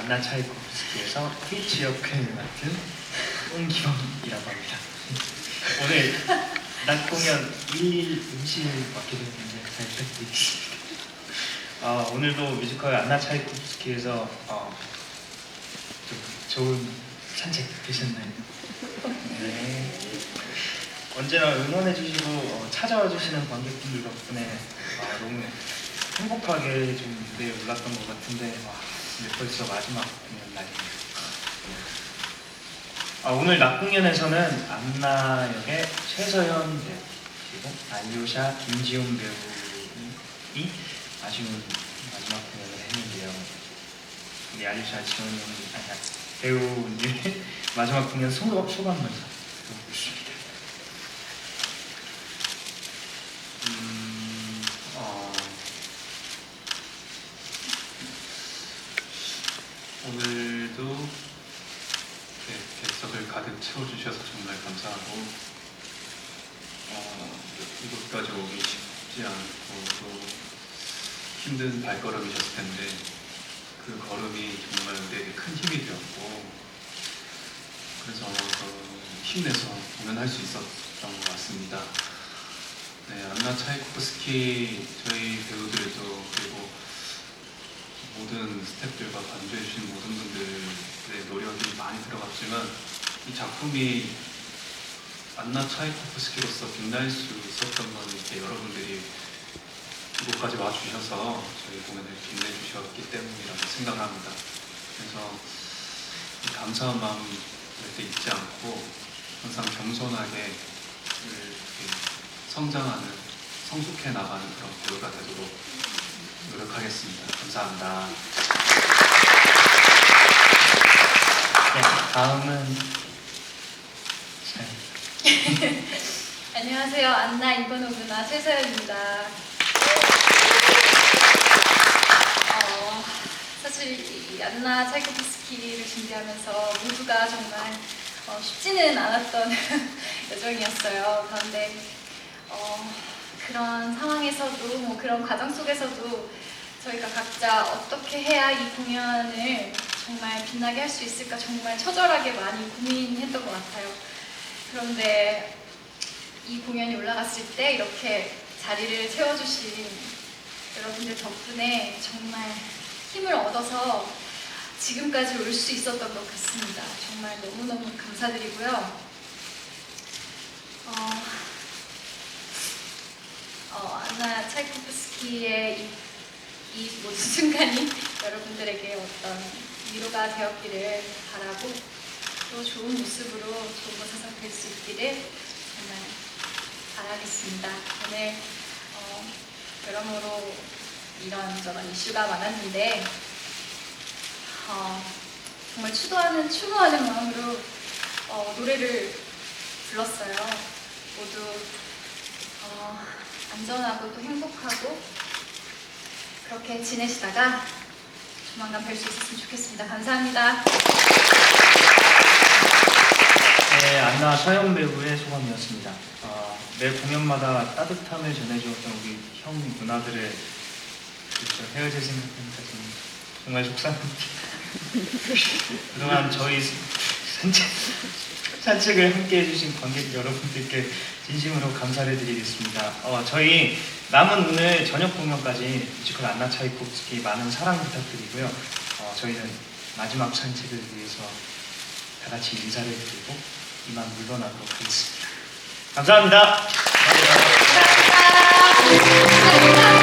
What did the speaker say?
안나 차이코프스키에서 피치 역할을 맡은 홍기범이라고 합니다. 오늘 낮 공연 1일 음식을 맡게 됐는데 잘 부탁드리겠습니다. 오늘도 뮤지컬 안나 차이코프스키에서 좀 좋은 산책 되셨나요? 네. 언제나 응원해주시고 찾아와 주시는 관객분들 덕분에 너무 행복하게 좀 무대에 올랐던 것 같은데 이제 벌써 마지막 공연 날입니다. 오늘 낮 공연에서는 안나 역의 최서연 배우 그리고 알료샤 김지훈 배우이 아쉬운 마지막 공연을 했는데요. 우리 알료샤 지훈 배우님의 마지막 공연 소감 먼저 들어보겠습니다. 오늘도 객석을 가득 채워주셔서 정말 감사하고 이곳까지 오기 쉽지 않고 또 힘든 발걸음이셨을 텐데 그 걸음이 정말 우리에게 큰 힘이 되었고 그래서 힘내서 공연할 수 있었던 것 같습니다. 네, 안나 차이코프스키 저희 배우들도 그리고 모든 스태프들과 관주해주신 모든 분들의 노력이 많이 들어갔지만 이 작품이 안나 차이코프스키로서 빛날 수 있었던 건 이렇게 여러분들이 이곳까지 와주셔서 저희 공연을 빛내주셨기 때문이라고 생각합니다. 그래서 이 감사한 마음 절대 잊지 않고 항상 겸손하게 이렇게 성장하는, 성숙해 나가는 그런 배우가 되도록 노력하겠습니다. 감사합니다. 네, 다음은 안녕하세요. 안나 이번호구나 최서연입니다. 사실 이 안나 차이코프스키를 준비하면서 모두가 정말 쉽지는 않았던 여정이었어요. 그런데 그런 상황에서도 그런 과정 속에서도 저희가 각자 어떻게 해야 이 공연을 정말 빛나게 할 수 있을까 정말 처절하게 많이 고민했던 것 같아요. 그런데 이 공연이 올라갔을 때 이렇게 자리를 채워주신 여러분들 덕분에 정말 힘을 얻어서 지금까지 올 수 있었던 것 같습니다. 정말 너무너무 감사드리고요. 안나 차이코프스키의 이 모든 순간이 여러분들에게 어떤 위로가 되었기를 바라고 또 좋은 모습으로 좋은 곳에서 뵐 수 있기를 정말 바라겠습니다. 오늘 여러모로 이런저런 이슈가 많았는데 정말 추모하는 마음으로 노래를 불렀어요. 모두 안전하고 또 행복하고 그렇게 지내시다가 조만간 뵐 수 있었으면 좋겠습니다. 감사합니다. 네, 안나 서영 배우의 소감이었습니다. 매 공연마다 따뜻함을 전해주었던 우리 형 누나들의 헤어질 생각하니까 정말 속상합니다. 그동안 저희 산책을 함께 해주신 관객 여러분들께 진심으로 감사를 드리겠습니다. 저희 남은 오늘 저녁 공연까지 뮤지컬 안나 차이코프스키 많은 사랑 부탁드리고요. 저희는 마지막 산책을 위해서 다 같이 인사를 드리고 이만 물러나도록 하겠습니다. 감사합니다. 감사합니다.